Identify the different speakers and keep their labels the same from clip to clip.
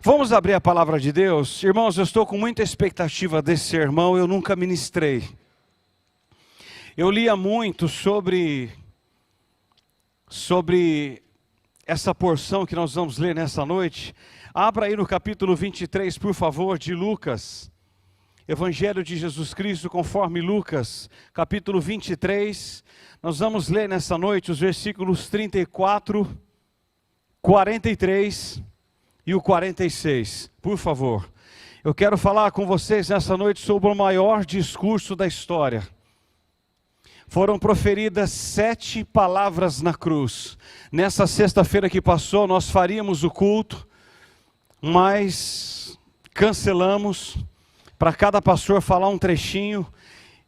Speaker 1: Vamos abrir a palavra de Deus? Irmãos, eu estou com muita expectativa desse sermão, eu nunca ministrei. Eu lia muito sobre essa porção que nós vamos ler nessa noite. Abra aí no capítulo 23, por favor, de Lucas. Evangelho de Jesus Cristo conforme Lucas, capítulo 23. Nós vamos ler nessa noite os versículos 34, 43 e o 46, por favor. Eu quero falar com vocês nessa noite sobre o maior discurso da história. Foram proferidas 7 palavras na cruz. Nessa sexta-feira que passou, nós faríamos o culto, mas cancelamos para cada pastor falar um trechinho.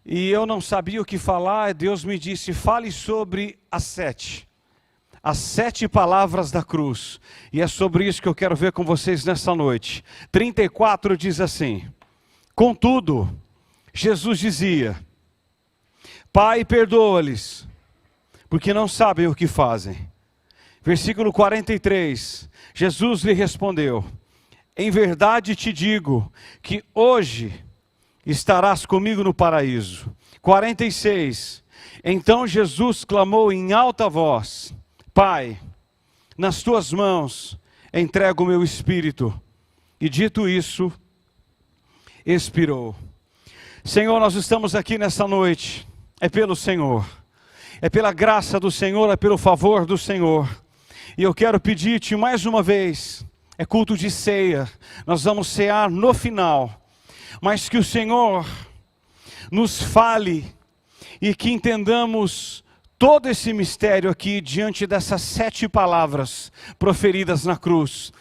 Speaker 1: E eu não sabia o que falar, Deus me disse, fale sobre as 7 palavras da cruz. E é sobre isso que eu quero ver com vocês nessa noite. 34 diz assim: contudo, Jesus dizia: Pai, perdoa-lhes, porque não sabem o que fazem. Versículo 43, Jesus lhe respondeu: em verdade te digo, que hoje estarás comigo no paraíso. 46, então Jesus clamou em alta voz: Pai, nas tuas mãos entrego o meu espírito. E dito isso, expirou. Senhor, nós estamos aqui nessa noite, é pelo Senhor, é pela graça do Senhor, é pelo favor do Senhor. E eu quero pedir-te mais uma vez, é culto de ceia, nós vamos cear no final, mas que o Senhor nos fale e que entendamos todo esse mistério aqui diante dessas 7 palavras proferidas na cruz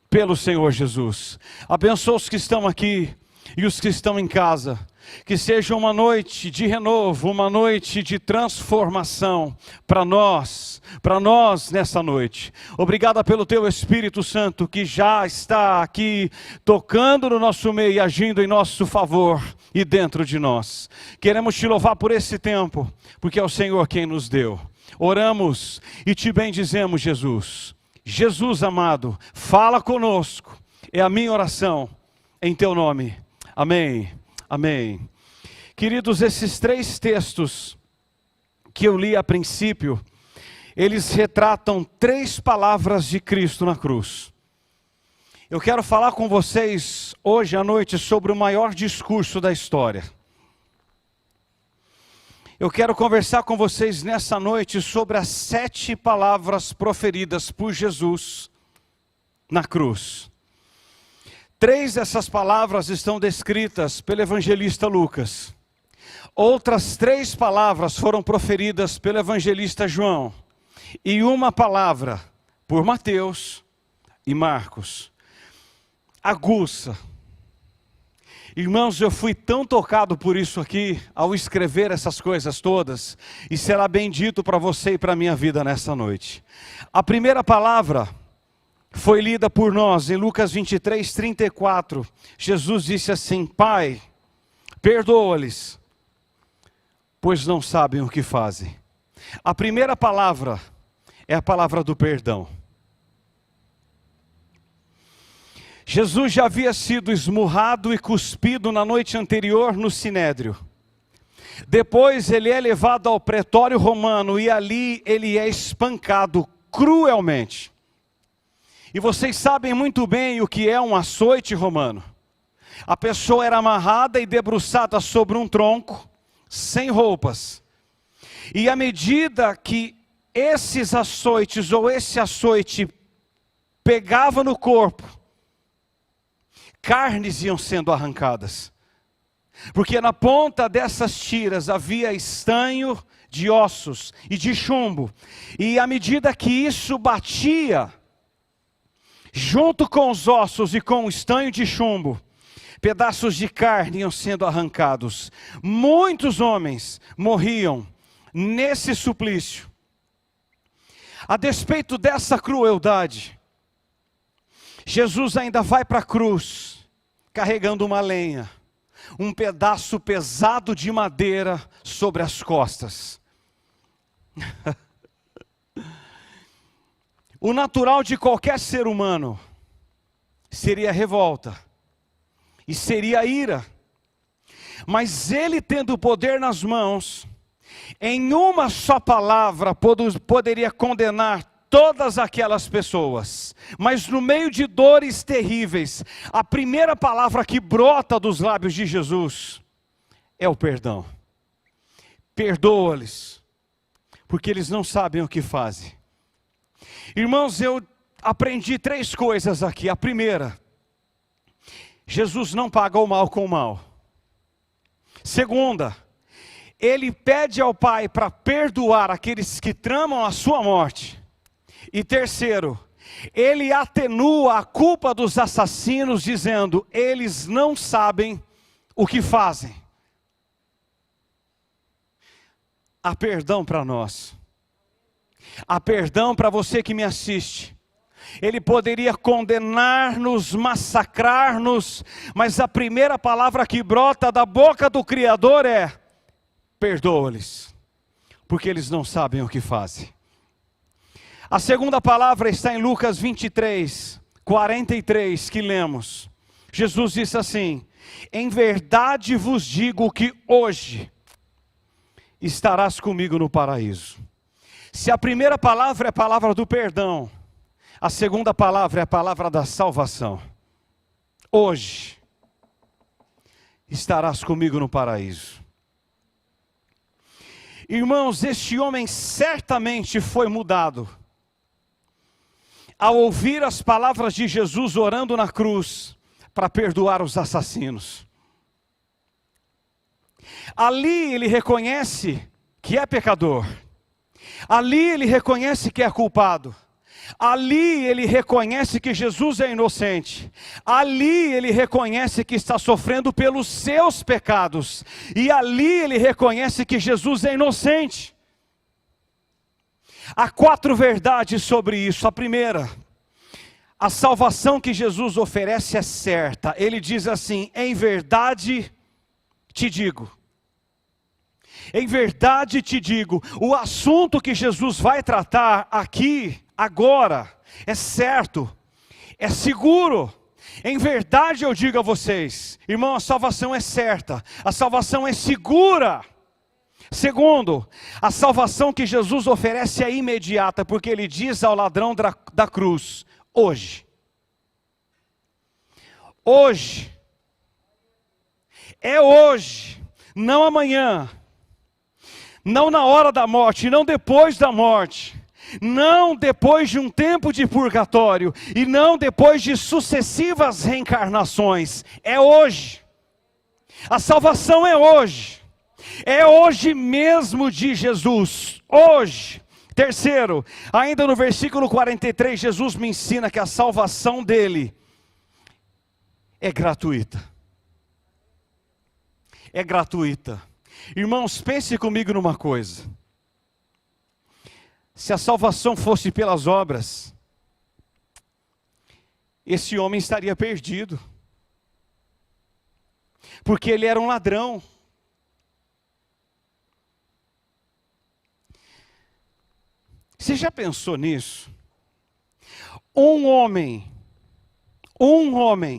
Speaker 1: pelo Senhor Jesus. Abençoa os que estão aqui e os que estão em casa. Que seja uma noite de renovo, uma noite de transformação para nós nessa noite. Obrigado pelo Teu Espírito Santo que já está aqui tocando no nosso meio e agindo em nosso favor e dentro de nós. Queremos Te louvar por esse tempo, porque é o Senhor quem nos deu. Oramos e Te bendizemos, Jesus. Jesus amado, fala conosco, é a minha oração em Teu nome. Amém. Amém. Queridos, esses 3 textos que eu li a princípio, eles retratam 3 palavras de Cristo na cruz. Eu quero falar com vocês hoje à noite sobre o maior discurso da história. Eu quero conversar com vocês nessa noite sobre as 7 palavras proferidas por Jesus na cruz. 3 dessas palavras estão descritas pelo evangelista Lucas. Outras 3 palavras foram proferidas pelo evangelista João. E uma palavra por Mateus e Marcos. Aguça. Irmãos, eu fui tão tocado por isso aqui, ao escrever essas coisas todas, e será bendito para você e para a minha vida nessa noite. A primeira palavra foi lida por nós em Lucas 23, 34. Jesus disse assim: Pai, perdoa-lhes, pois não sabem o que fazem. A primeira palavra é a palavra do perdão. Jesus já havia sido esmurrado e cuspido na noite anterior no Sinédrio. Depois ele é levado ao pretório romano e ali ele é espancado cruelmente. E vocês sabem muito bem o que é um açoite romano. A pessoa era amarrada e debruçada sobre um tronco, sem roupas. E à medida que esses açoites ou esse açoite pegava no corpo, carnes iam sendo arrancadas. Porque na ponta dessas tiras havia estanho de ossos e de chumbo. E à medida que isso batia junto com os ossos e com o estanho de chumbo, pedaços de carne iam sendo arrancados. Muitos homens morriam nesse suplício. A despeito dessa crueldade, Jesus ainda vai para a cruz, carregando uma lenha, um pedaço pesado de madeira sobre as costas. O natural de qualquer ser humano seria revolta e seria ira. Mas ele, tendo o poder nas mãos, em uma só palavra poderia condenar todas aquelas pessoas. Mas no meio de dores terríveis, a primeira palavra que brota dos lábios de Jesus é o perdão. Perdoa-lhes, porque eles não sabem o que fazem. Irmãos, eu aprendi 3 coisas aqui. A primeira, Jesus não paga o mal com o mal. Segunda, ele pede ao Pai para perdoar aqueles que tramam a sua morte. E terceiro, ele atenua a culpa dos assassinos, dizendo: eles não sabem o que fazem. Há perdão para nós. Há perdão para você que me assiste. Ele poderia condenar-nos, massacrar-nos, mas a primeira palavra que brota da boca do Criador é: perdoa-lhes, porque eles não sabem o que fazem. A segunda palavra está em Lucas 23, 43, que lemos. Jesus disse assim: em verdade vos digo que hoje estarás comigo no paraíso. Se a primeira palavra é a palavra do perdão, a segunda palavra é a palavra da salvação. Hoje estarás comigo no paraíso. Irmãos, este homem certamente foi mudado ao ouvir as palavras de Jesus orando na cruz para perdoar os assassinos. Ali ele reconhece que é pecador. Ali ele reconhece que é culpado. Ali ele reconhece que Jesus é inocente. Ali ele reconhece que está sofrendo pelos seus pecados. E ali ele reconhece que Jesus é inocente. Há 4 verdades sobre isso. A primeira, a salvação que Jesus oferece é certa. Ele diz assim: em verdade te digo. Em verdade te digo. O assunto que Jesus vai tratar aqui, agora, é certo, é seguro. Em verdade eu digo a vocês, irmão, a salvação é certa, a salvação é segura. Segundo, a salvação que Jesus oferece é imediata, porque ele diz ao ladrão da cruz: hoje. Hoje. É hoje, não amanhã. Não na hora da morte, não depois da morte. Não depois de um tempo de purgatório, e não depois de sucessivas reencarnações. É hoje. A salvação é hoje. É hoje mesmo de Jesus. Hoje. Terceiro, ainda no versículo 43, Jesus me ensina que a salvação dele é gratuita. É gratuita. Irmãos, pense comigo numa coisa. Se a salvação fosse pelas obras, esse homem estaria perdido. Porque ele era um ladrão. Você já pensou nisso? Um homem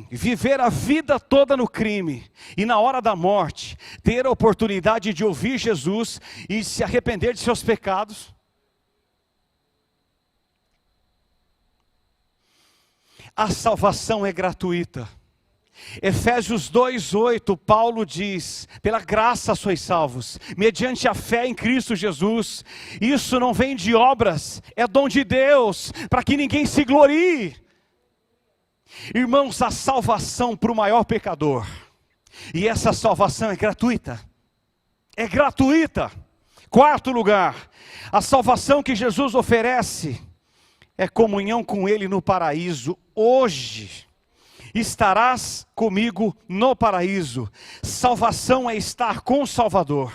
Speaker 1: viver a vida toda no crime, e na hora da morte, ter a oportunidade de ouvir Jesus e se arrepender de seus pecados? A salvação é gratuita. Efésios 2:8, Paulo diz: pela graça sois salvos, mediante a fé em Cristo Jesus. Isso não vem de obras, é dom de Deus, para que ninguém se glorie. Irmãos, a salvação para o maior pecador, e essa salvação é gratuita. É gratuita. Quarto lugar, a salvação que Jesus oferece é comunhão com Ele no paraíso. Hoje estarás comigo no paraíso. Salvação é estar com o Salvador.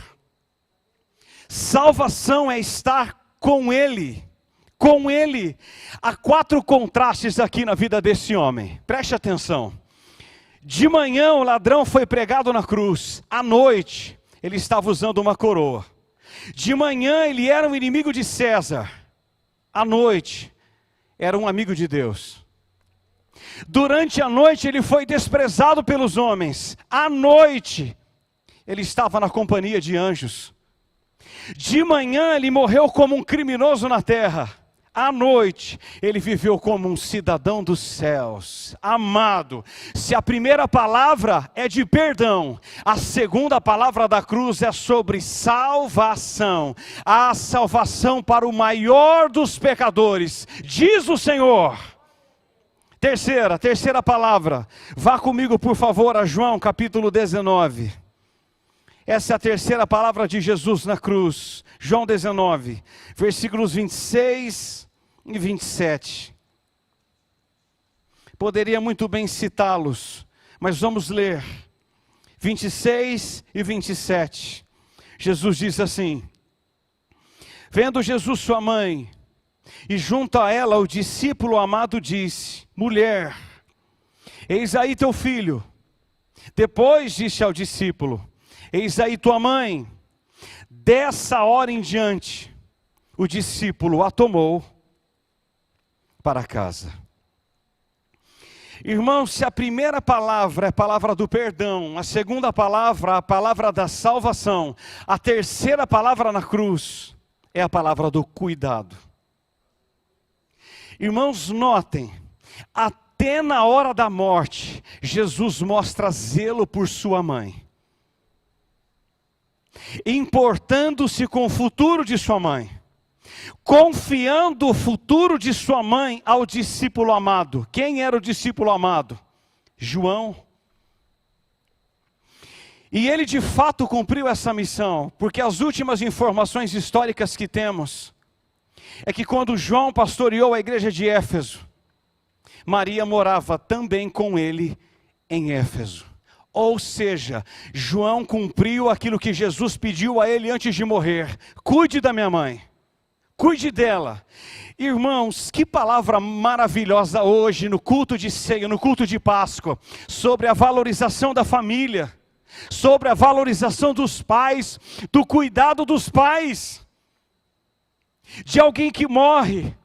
Speaker 1: Salvação é estar com Ele. Com Ele. Há 4 contrastes aqui na vida desse homem. Preste atenção. De manhã o ladrão foi pregado na cruz. À noite ele estava usando uma coroa. De manhã ele era um inimigo de César. À noite era um amigo de Deus. Durante a noite ele foi desprezado pelos homens. À noite ele estava na companhia de anjos. De manhã ele morreu como um criminoso na terra. À noite ele viveu como um cidadão dos céus. Amado, se a primeira palavra é de perdão, a segunda palavra da cruz é sobre salvação. A salvação para o maior dos pecadores, diz o Senhor. Terceira palavra, vá comigo por favor a João capítulo 19. Essa é a terceira palavra de Jesus na cruz. João 19, versículos 26 e 27. Poderia muito bem citá-los, mas vamos ler 26 e 27. Jesus diz assim: vendo Jesus sua mãe, e junto a ela o discípulo amado disse: mulher, eis aí teu filho. Depois disse ao discípulo: eis aí tua mãe. Dessa hora em diante, o discípulo a tomou para casa. Irmãos, se a primeira palavra é a palavra do perdão, a segunda palavra, a palavra da salvação, a terceira palavra na cruz é a palavra do cuidado. Irmãos, notem, até na hora da morte, Jesus mostra zelo por sua mãe, importando-se com o futuro de sua mãe, confiando o futuro de sua mãe ao discípulo amado. Quem era o discípulo amado? João. E ele de fato cumpriu essa missão, porque as últimas informações históricas que temos é que quando João pastoreou a igreja de Éfeso, Maria morava também com ele em Éfeso. Ou seja, João cumpriu aquilo que Jesus pediu a ele antes de morrer: cuide da minha mãe, cuide dela. Irmãos, que palavra maravilhosa hoje no culto de ceia, no culto de Páscoa, sobre a valorização da família, sobre a valorização dos pais, do cuidado dos pais, de alguém que morre,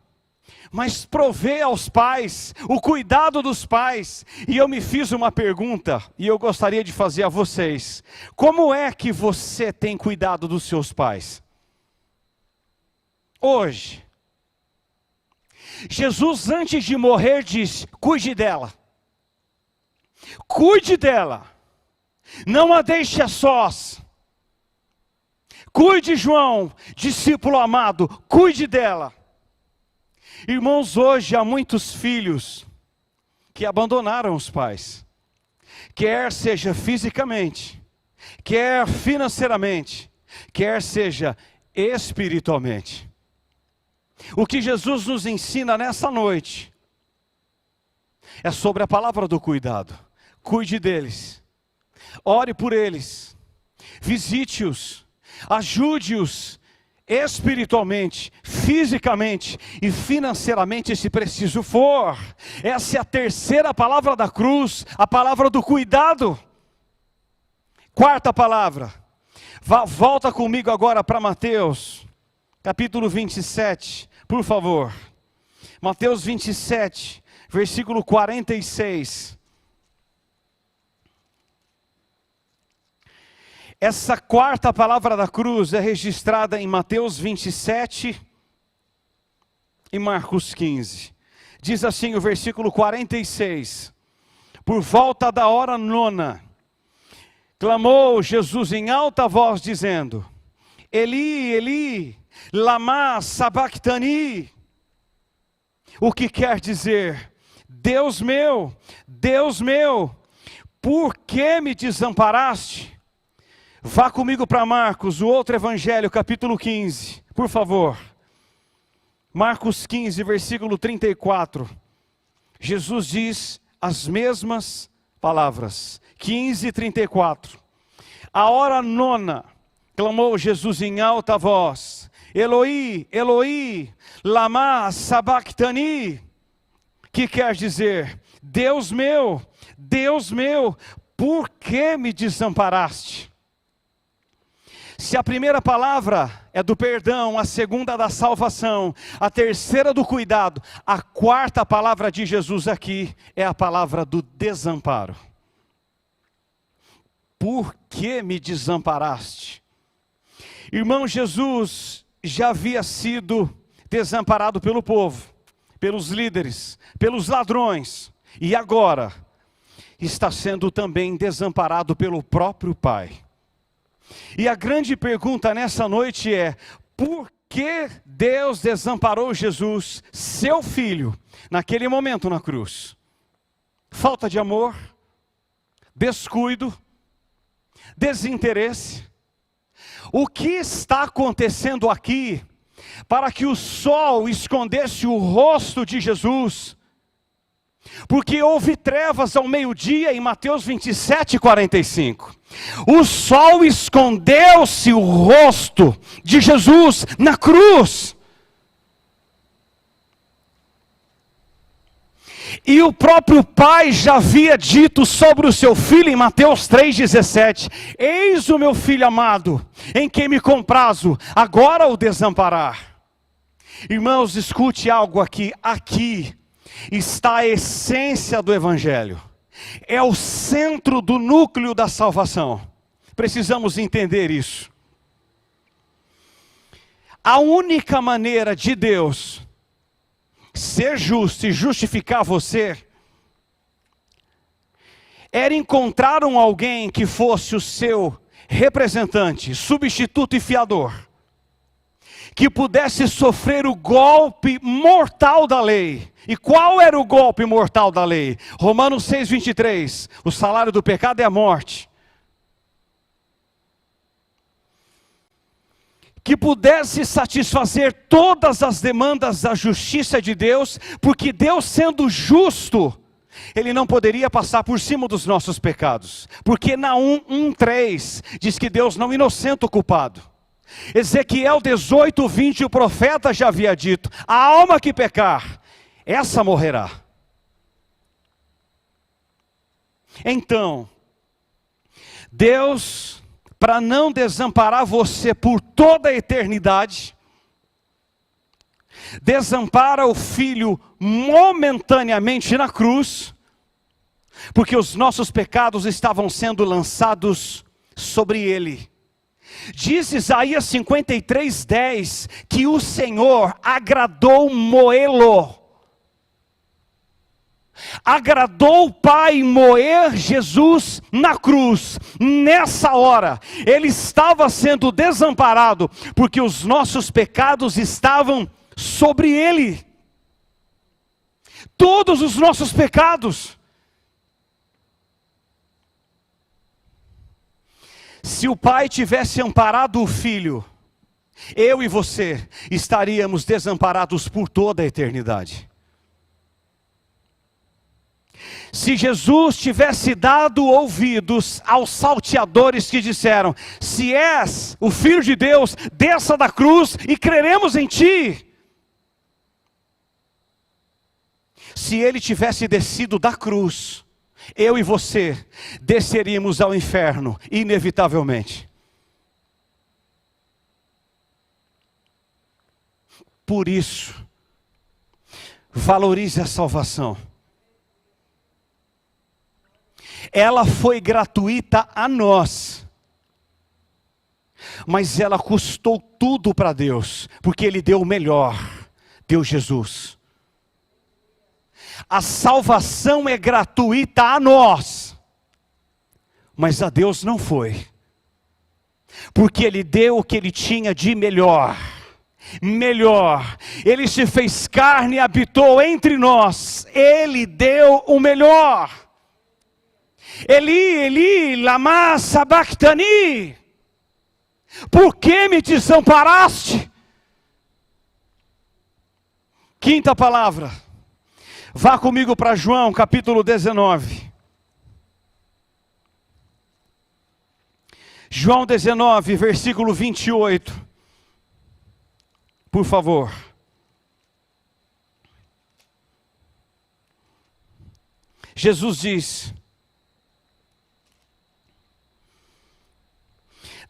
Speaker 1: mas provê aos pais, o cuidado dos pais. E eu me fiz uma pergunta, e eu gostaria de fazer a vocês: como é que você tem cuidado dos seus pais? Hoje, Jesus antes de morrer disse: cuide dela, cuide dela, não a deixe a sós. Cuide, João, discípulo amado, cuide dela. Irmãos, hoje há muitos filhos que abandonaram os pais, quer seja fisicamente, quer financeiramente, quer seja espiritualmente. O que Jesus nos ensina nessa noite é sobre a palavra do cuidado. Cuide deles, ore por eles, visite-os, ajude-os espiritualmente, fisicamente e financeiramente, se preciso for. Essa é a terceira palavra da cruz, a palavra do cuidado. Quarta palavra, volta comigo agora para Mateus, capítulo 27, por favor. Mateus 27, versículo 46. Essa quarta palavra da cruz é registrada em Mateus 27 e Marcos 15. Diz assim o versículo 46. Por volta da hora nona, clamou Jesus em alta voz dizendo: Eli, Eli, lama sabachthani. O que quer dizer: Deus meu, por que me desamparaste? Vá comigo para Marcos, o outro evangelho, capítulo 15, por favor. Marcos 15, versículo 34. Jesus diz as mesmas palavras. 15, 34. A hora nona, clamou Jesus em alta voz: Eloi, Eloi, lama sabachthani. Que quer dizer: Deus meu, por que me desamparaste? Se a primeira palavra é do perdão, a segunda da salvação, a terceira do cuidado, a quarta palavra de Jesus aqui é a palavra do desamparo. Por que me desamparaste? Irmão, Jesus já havia sido desamparado pelo povo, pelos líderes, pelos ladrões, e agora está sendo também desamparado pelo próprio Pai. E a grande pergunta nessa noite é: por que Deus desamparou Jesus, seu filho, naquele momento na cruz? Falta de amor, descuido, desinteresse? O que está acontecendo aqui para que o sol escondesse o rosto de Jesus? Porque houve trevas ao meio-dia em Mateus 27:45. O sol escondeu-se o rosto de Jesus na cruz. E o próprio Pai já havia dito sobre o seu filho em Mateus 3,17: eis o meu filho amado, em quem me comprazo, agora o desamparar. Irmãos, escute algo aqui. Aqui está a essência do Evangelho. É o centro do núcleo da salvação. Precisamos entender isso. A única maneira de Deus ser justo e justificar você era encontrar alguém que fosse o seu representante, substituto e fiador, que pudesse sofrer o golpe mortal da lei. E qual era o golpe mortal da lei? Romanos 6:23, o salário do pecado é a morte. Que pudesse satisfazer todas as demandas da justiça de Deus, porque Deus, sendo justo, Ele não poderia passar por cima dos nossos pecados, porque Naum 1:3 diz que Deus não inocenta o culpado. Ezequiel 18:20, o profeta já havia dito: a alma que pecar, essa morrerá. Então, Deus, para não desamparar você por toda a eternidade, desampara o Filho momentaneamente na cruz, porque os nossos pecados estavam sendo lançados sobre Ele. Diz Isaías 53:10 que o Senhor agradou moê-lo. Agradou o Pai moer Jesus na cruz. Nessa hora, Ele estava sendo desamparado, porque os nossos pecados estavam sobre Ele. Todos os nossos pecados. Se o Pai tivesse amparado o Filho, eu e você estaríamos desamparados por toda a eternidade. Se Jesus tivesse dado ouvidos aos salteadores que disseram: se és o Filho de Deus, desça da cruz e creremos em ti. Se Ele tivesse descido da cruz, eu e você desceríamos ao inferno, inevitavelmente. Por isso, valorize a salvação. Ela foi gratuita a nós, mas ela custou tudo para Deus, porque Ele deu o melhor, deu Jesus. A salvação é gratuita a nós, mas a Deus não foi, porque Ele deu o que Ele tinha de melhor. Melhor, Ele se fez carne e habitou entre nós, Ele deu o melhor. Eli, Eli, lama sabachthani, por que me desamparaste? Quinta palavra, vá comigo para João capítulo 19. João 19, versículo 28. Por favor. Jesus diz: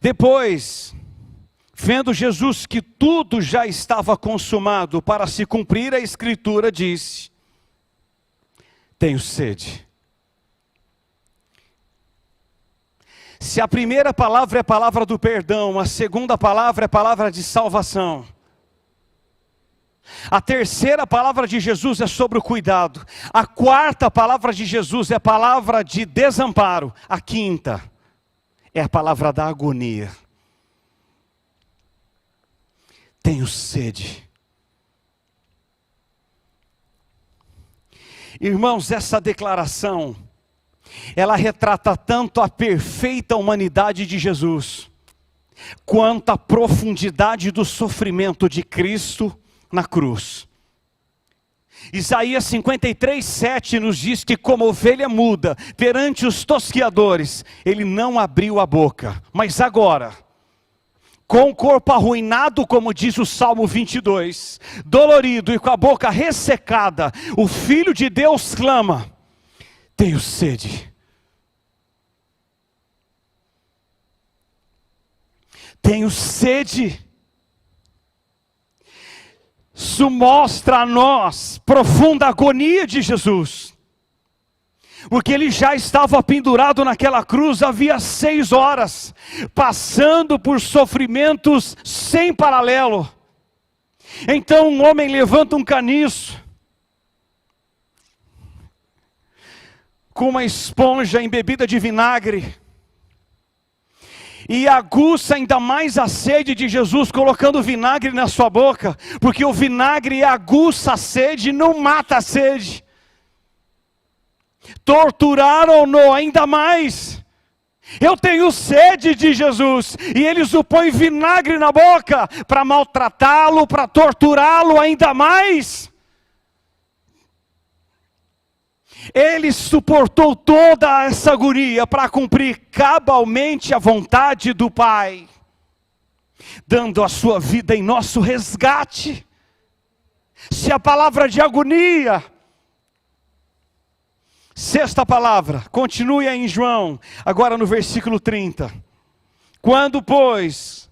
Speaker 1: depois Vendo Jesus que tudo já estava consumado, para se cumprir a Escritura, disse: tenho sede. Se a primeira palavra é palavra do perdão, a segunda palavra é palavra de salvação. A terceira palavra de Jesus é sobre o cuidado. A quarta palavra de Jesus é palavra de desamparo. A quinta é a palavra da agonia. Tenho sede. Irmãos, essa declaração, ela retrata tanto a perfeita humanidade de Jesus, quanto a profundidade do sofrimento de Cristo na cruz. Isaías 53:7 nos diz que, como ovelha muda perante os tosquiadores, ele não abriu a boca. Mas agora, com o corpo arruinado, como diz o Salmo 22, dolorido e com a boca ressecada, o Filho de Deus clama: tenho sede. Tenho sede. Isso mostra a nós profunda agonia de Jesus, porque ele já estava pendurado naquela cruz havia 6 horas, passando por sofrimentos sem paralelo. Então um homem levanta um caniço, com uma esponja embebida de vinagre, e aguça ainda mais a sede de Jesus, colocando vinagre na sua boca, porque o vinagre aguça a sede e não mata a sede. Torturaram-no ainda mais. Eu tenho sede de Jesus, e eles o põem vinagre na boca, para maltratá-lo, para torturá-lo ainda mais. Ele suportou toda essa agonia para cumprir cabalmente a vontade do Pai, dando a sua vida em nosso resgate. Se a palavra de agonia, sexta palavra, continue aí em João, agora no versículo 30. Quando, pois,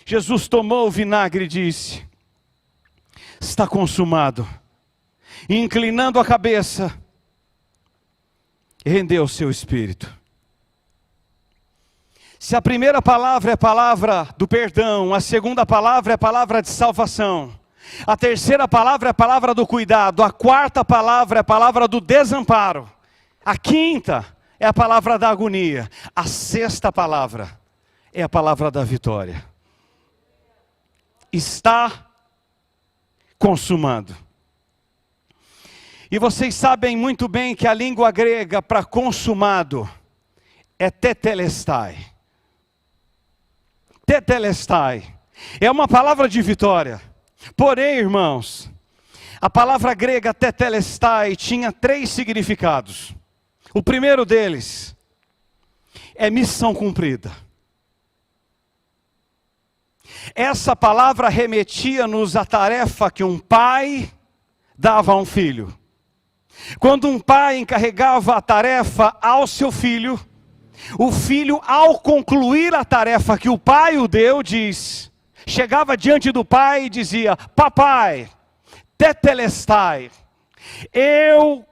Speaker 1: Jesus tomou o vinagre e disse: está consumado. E inclinando a cabeça, rendeu o seu espírito. Se a primeira palavra é palavra do perdão, a segunda palavra é palavra de salvação, a terceira palavra é palavra do cuidado, a quarta palavra é palavra do desamparo, a quinta é a palavra da agonia, a sexta palavra é a palavra da vitória. Está consumado. E vocês sabem muito bem que a língua grega para consumado é tetelestai. Tetelestai é uma palavra de vitória. Porém, irmãos, a palavra grega tetelestai tinha 3 significados. O primeiro deles é missão cumprida. Essa palavra remetia-nos à tarefa que um pai dava a um filho. Quando um pai encarregava a tarefa ao seu filho, o filho, ao concluir a tarefa que o pai o deu, chegava diante do pai e dizia: papai, tetelestai, eu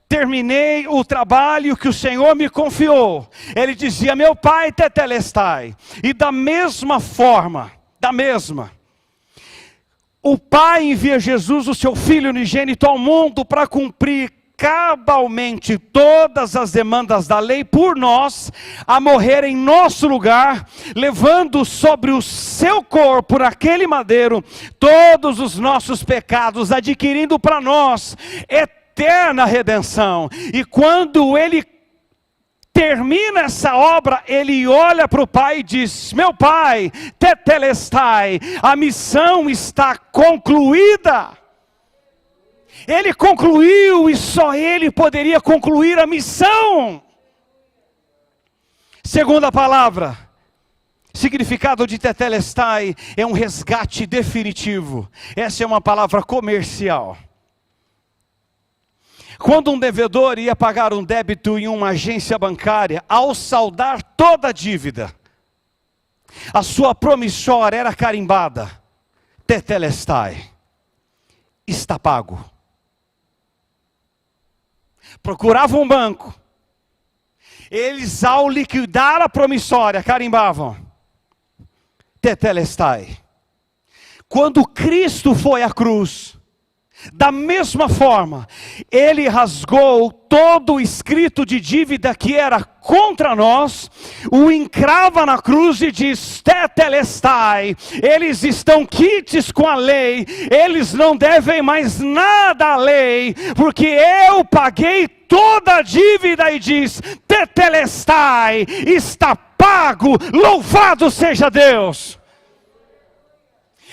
Speaker 1: terminei o trabalho que o Senhor me confiou. Ele dizia: meu pai, tetelestai. E da mesma forma, o pai envia Jesus, o seu filho unigênito, ao mundo para cumprir cabalmente todas as demandas da lei por nós, a morrer em nosso lugar, levando sobre o seu corpo, naquele madeiro, todos os nossos pecados, adquirindo para nós eterna redenção. E quando ele termina essa obra, ele olha para o pai e diz: meu pai, tetelestai, a missão está concluída. Ele concluiu, e só ele poderia concluir a missão. Segunda palavra, significado de tetelestai, é um resgate definitivo. Essa é uma palavra comercial. Quando um devedor ia pagar um débito em uma agência bancária, ao saldar toda a dívida, A sua promissória era carimbada. Tetelestai. Está pago. Procuravam um banco. Eles, ao liquidar a promissória, carimbavam. Tetelestai. Quando Cristo foi à cruz, da mesma forma, Ele rasgou todo o escrito de dívida que era contra nós, o encrava na cruz e diz, tetelestai, eles estão quites com a lei, eles não devem mais nada à lei, porque eu paguei toda a dívida, e diz, tetelestai, está pago, louvado seja Deus.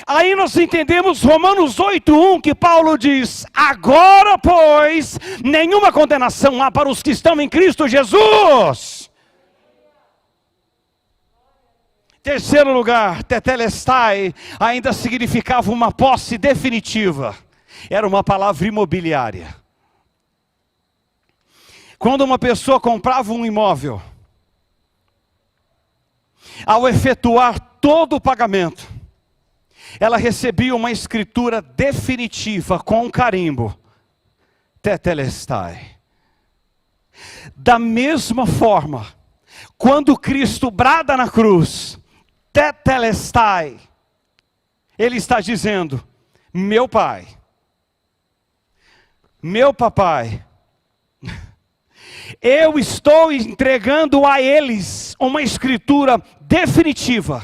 Speaker 1: Aí nós entendemos Romanos 8:1, que Paulo diz, agora pois, nenhuma condenação há para os que estão em Cristo Jesus. Terceiro lugar, tetelestai ainda significava uma posse definitiva. Era uma palavra imobiliária. Quando uma pessoa comprava um imóvel, ao efetuar todo o pagamento, ela recebia uma escritura definitiva com um carimbo. Tetelestai. Da mesma forma, quando Cristo brada na cruz, tetelestai, Ele está dizendo, meu Pai, meu papai, eu estou entregando a eles uma escritura definitiva,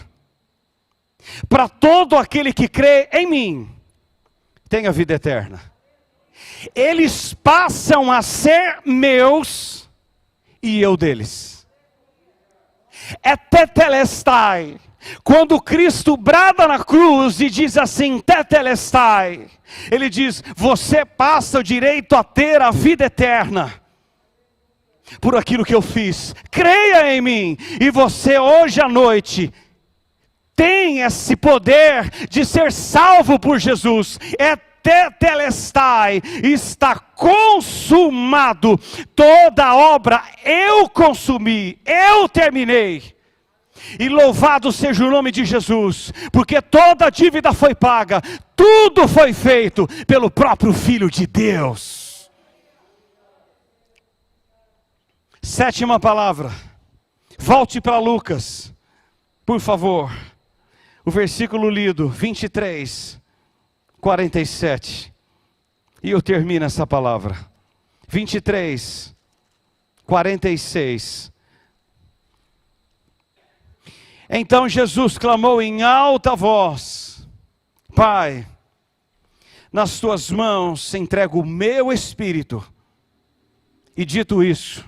Speaker 1: para todo aquele que crê em mim, tem a vida eterna. Eles passam a ser meus, e eu deles. É tetelestai. Quando Cristo brada na cruz e diz assim, tetelestai, Ele diz, você passa o direito a ter a vida eterna, por aquilo que eu fiz. Creia em mim, e você hoje à noite tem esse poder de ser salvo por Jesus. É tetelestai, está consumado. Toda a obra eu consumi, eu terminei. E louvado seja o nome de Jesus, porque toda a dívida foi paga, tudo foi feito pelo próprio Filho de Deus. Sétima palavra, volte para Lucas, por favor. O versículo lido, 23, 47. E eu termino essa palavra. 23, 46. Então Jesus clamou em alta voz, Pai, nas tuas mãos entrego o meu espírito. E dito isso,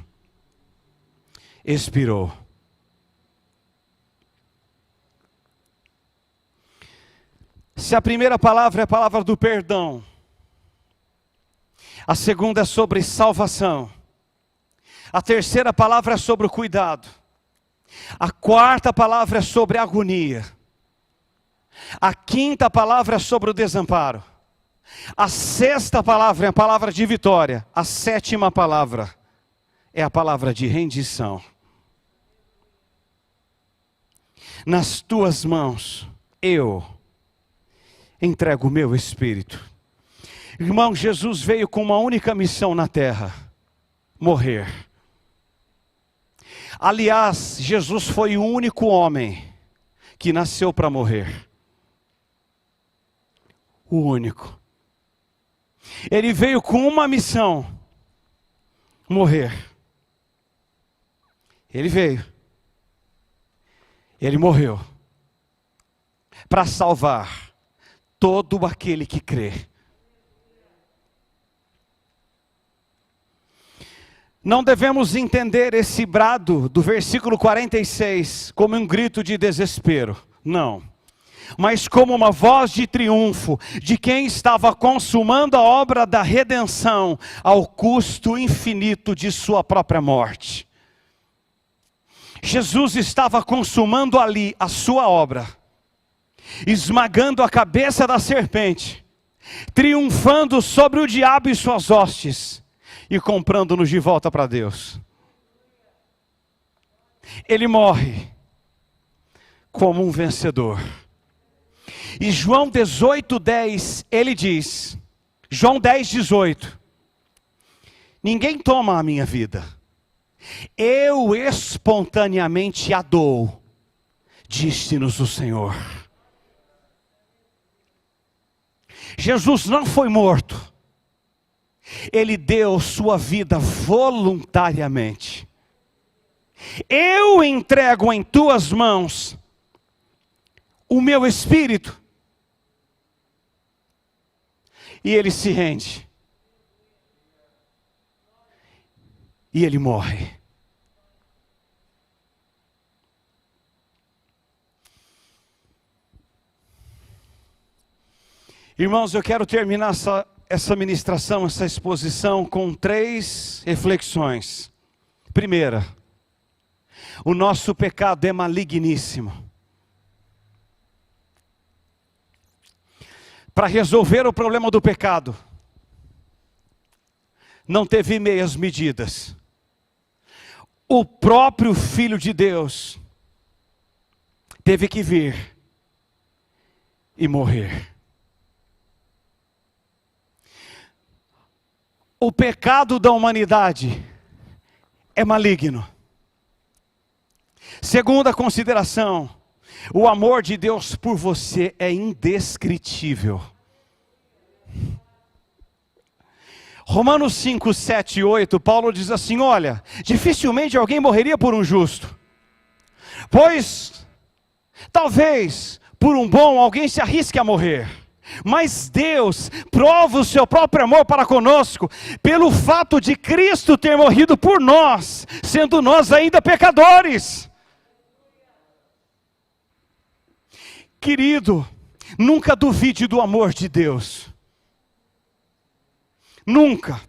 Speaker 1: expirou. Se a primeira palavra é a palavra do perdão, a segunda é sobre salvação, a terceira palavra é sobre o cuidado, a quarta palavra é sobre agonia, a quinta palavra é sobre o desamparo, a sexta palavra é a palavra de vitória, a sétima palavra é a palavra de rendição. Nas tuas mãos eu entrego o meu espírito. Irmão, Jesus veio com uma única missão na terra: morrer. Aliás, Jesus foi o único homem que nasceu para morrer. O único. Ele veio com uma missão: morrer. Ele veio. Ele morreu para salvar todo aquele que crê. Não devemos entender esse brado do versículo 46 como um grito de desespero, não. Mas como uma voz de triunfo de quem estava consumando a obra da redenção ao custo infinito de sua própria morte. Jesus estava consumando ali a sua obra, esmagando a cabeça da serpente, triunfando sobre o diabo e suas hostes, e comprando-nos de volta para Deus. Ele morre como um vencedor. E João 18:10, ele diz, João 10:18, ninguém toma a minha vida, eu espontaneamente a dou, disse-nos o Senhor. Jesus não foi morto, ele deu sua vida voluntariamente. Eu entrego em tuas mãos o meu espírito. E ele se rende. E ele morre. Irmãos, eu quero terminar essa ministração, essa exposição com 3 reflexões. Primeira, o nosso pecado é maligníssimo. Para resolver o problema do pecado, não teve meias medidas. O próprio Filho de Deus teve que vir e morrer. O pecado da humanidade é maligno. Segunda consideração, o amor de Deus por você é indescritível. Romanos 5, 7 e 8, Paulo diz assim, olha, dificilmente alguém morreria por um justo, pois talvez por um bom alguém se arrisque a morrer. Mas Deus prova o seu próprio amor para conosco, pelo fato de Cristo ter morrido por nós, sendo nós ainda pecadores. Querido, nunca duvide do amor de Deus. Nunca.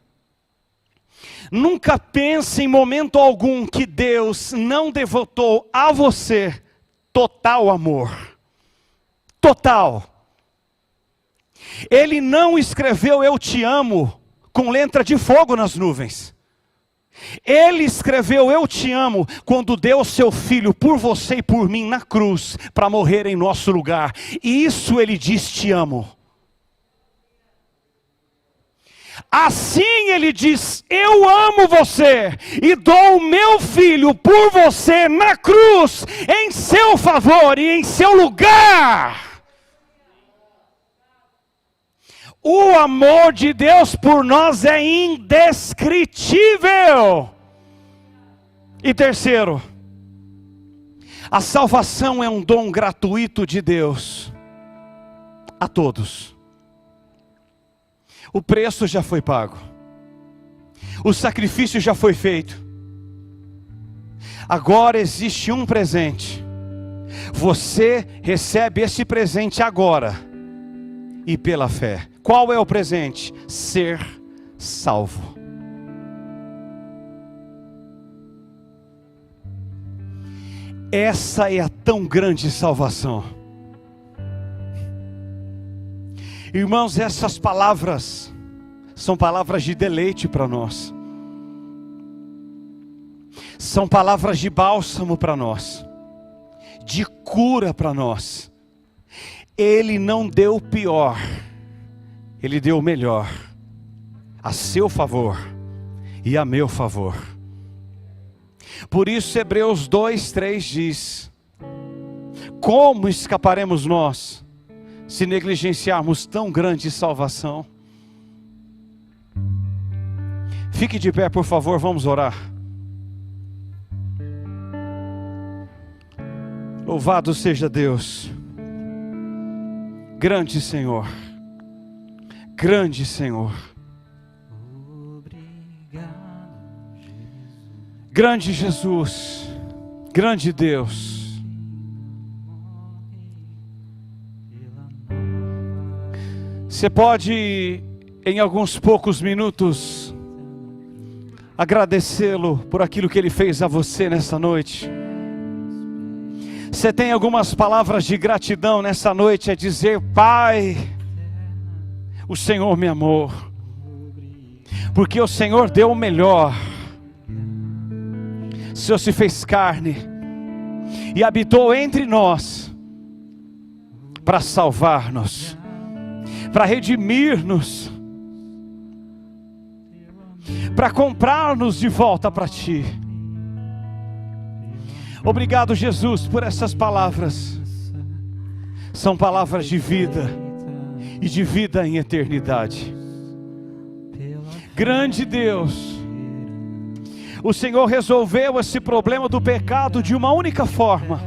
Speaker 1: Nunca pense em momento algum que Deus não devotou a você total amor. Total. Ele não escreveu eu te amo com letra de fogo nas nuvens. Ele escreveu eu te amo quando deu seu filho por você e por mim na cruz para morrer em nosso lugar. E isso ele diz te amo. Assim ele diz, eu amo você e dou o meu filho por você na cruz, em seu favor e em seu lugar. O amor de Deus por nós é indescritível. E terceiro, a salvação é um dom gratuito de Deus a todos. O preço já foi pago. O sacrifício já foi feito. Agora existe um presente. Você recebe esse presente agora e pela fé. Qual é o presente? Ser salvo. Essa é a tão grande salvação. Irmãos, essas palavras são palavras de deleite para nós. São palavras de bálsamo para nós, de cura para nós. Ele não deu o pior, Ele deu o melhor, a seu favor e a meu favor. Por isso Hebreus 2:3 diz, como escaparemos nós, se negligenciarmos tão grande salvação? Fique de pé, por favor, vamos orar. Louvado seja Deus. Grande Senhor. Grande Senhor. Grande Jesus. Grande Deus. Você pode, em alguns poucos minutos, agradecê-lo por aquilo que Ele fez a você nessa noite. Você tem algumas palavras de gratidão nessa noite, é dizer, Pai, o Senhor me amou, porque o Senhor deu o melhor. O Senhor se fez carne, e habitou entre nós para salvar-nos, para redimir-nos, para comprar-nos de volta para Ti. Obrigado, Jesus, por essas palavras. São palavras de vida e de vida em eternidade. Grande Deus, o Senhor resolveu esse problema do pecado de uma única forma.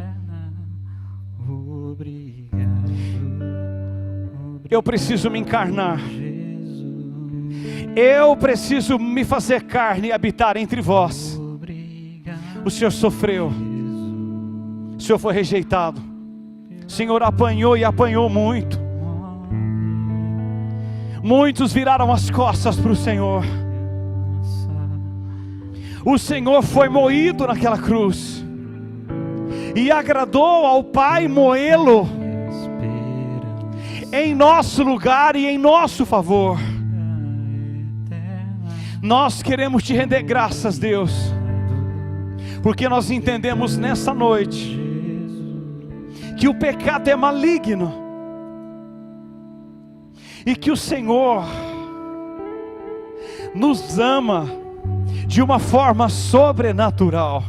Speaker 1: Eu preciso me encarnar. Eu preciso me fazer carne e habitar entre vós. O Senhor sofreu. O Senhor foi rejeitado. O Senhor apanhou e apanhou muito. Muitos viraram as costas para o Senhor. O Senhor foi moído naquela cruz. E agradou ao Pai moê-lo em nosso lugar e em nosso favor. Nós queremos te render graças, Deus, porque nós entendemos nessa noite que o pecado é maligno e que o Senhor nos ama de uma forma sobrenatural,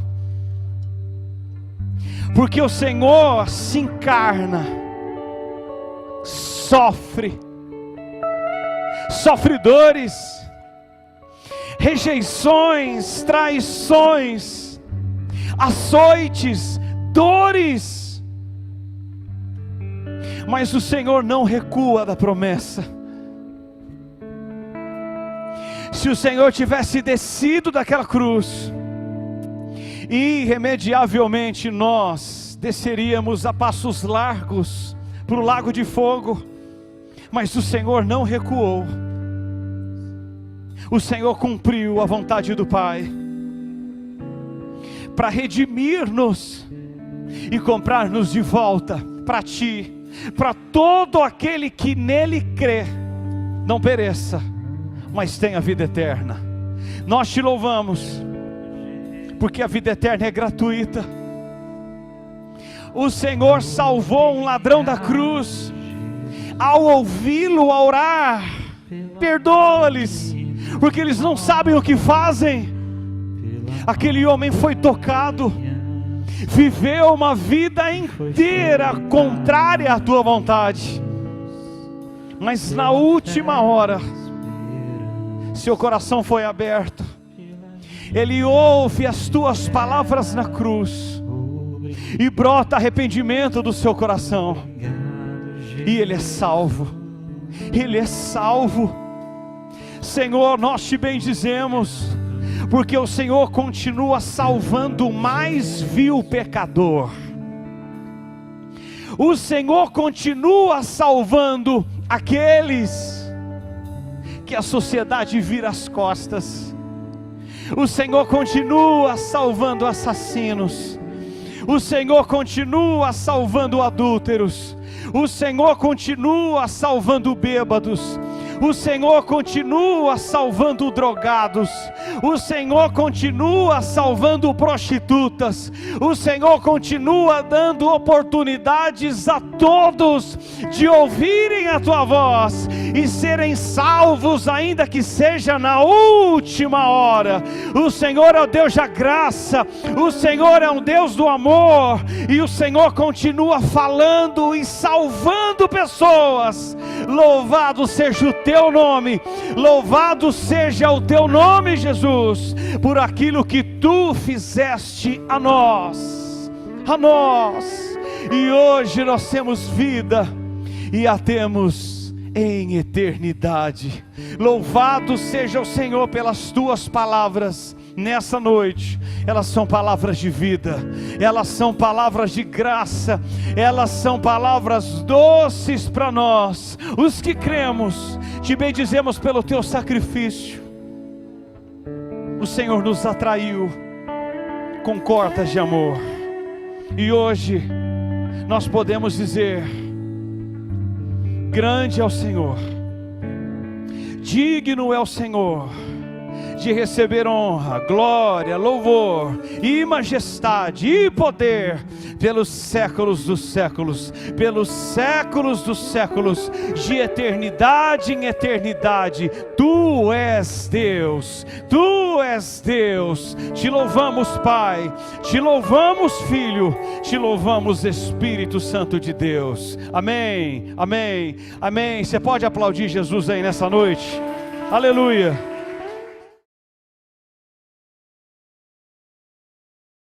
Speaker 1: porque o Senhor se encarna, sofre dores, rejeições, traições, açoites, dores, mas o Senhor não recua da promessa. Se o Senhor tivesse descido daquela cruz, irremediavelmente nós desceríamos a passos largos para o lago de fogo, mas o Senhor não recuou. O Senhor cumpriu a vontade do Pai para redimir-nos e comprar-nos de volta para Ti, para todo aquele que nele crê, não pereça, mas tenha vida eterna. Nós Te louvamos, porque a vida eterna é gratuita. O Senhor salvou um ladrão da cruz, ao ouvi-lo orar, perdoa-lhes, porque eles não sabem o que fazem. Aquele homem foi tocado, viveu uma vida inteira contrária à Tua vontade, mas na última hora, seu coração foi aberto, ele ouve as Tuas palavras na cruz, e brota arrependimento do seu coração, e ele é salvo. Ele é salvo. Senhor, nós Te bendizemos, porque o Senhor continua salvando o mais vil pecador. O Senhor continua salvando aqueles que a sociedade vira as costas. O Senhor continua salvando assassinos. O Senhor continua salvando adúlteros. O Senhor continua salvando bêbados. O Senhor continua salvando drogados. O Senhor continua salvando prostitutas. O Senhor continua dando oportunidades a todos de ouvirem a Tua voz e serem salvos, ainda que seja na última hora. O Senhor é o Deus da graça. O Senhor é um Deus do amor. E o Senhor continua falando e salvando pessoas. Louvado seja o Teu nome, louvado seja o Teu nome, Jesus, por aquilo que Tu fizeste a nós, e hoje nós temos vida, e a temos em eternidade. Louvado seja o Senhor pelas Tuas palavras nessa noite. Elas são palavras de vida, elas são palavras de graça, elas são palavras doces para nós, os que cremos. Te bendizemos pelo Teu sacrifício. O Senhor nos atraiu com cordas de amor, e hoje nós podemos dizer: grande é o Senhor, digno é o Senhor de receber honra, glória, louvor e majestade e poder, pelos séculos dos séculos, pelos séculos dos séculos, de eternidade em eternidade. Tu és Deus, Tu és Deus. Te louvamos, Pai, te louvamos, Filho, te louvamos, Espírito Santo de Deus. Amém, amém, amém. Você pode aplaudir Jesus aí nessa noite? Aleluia.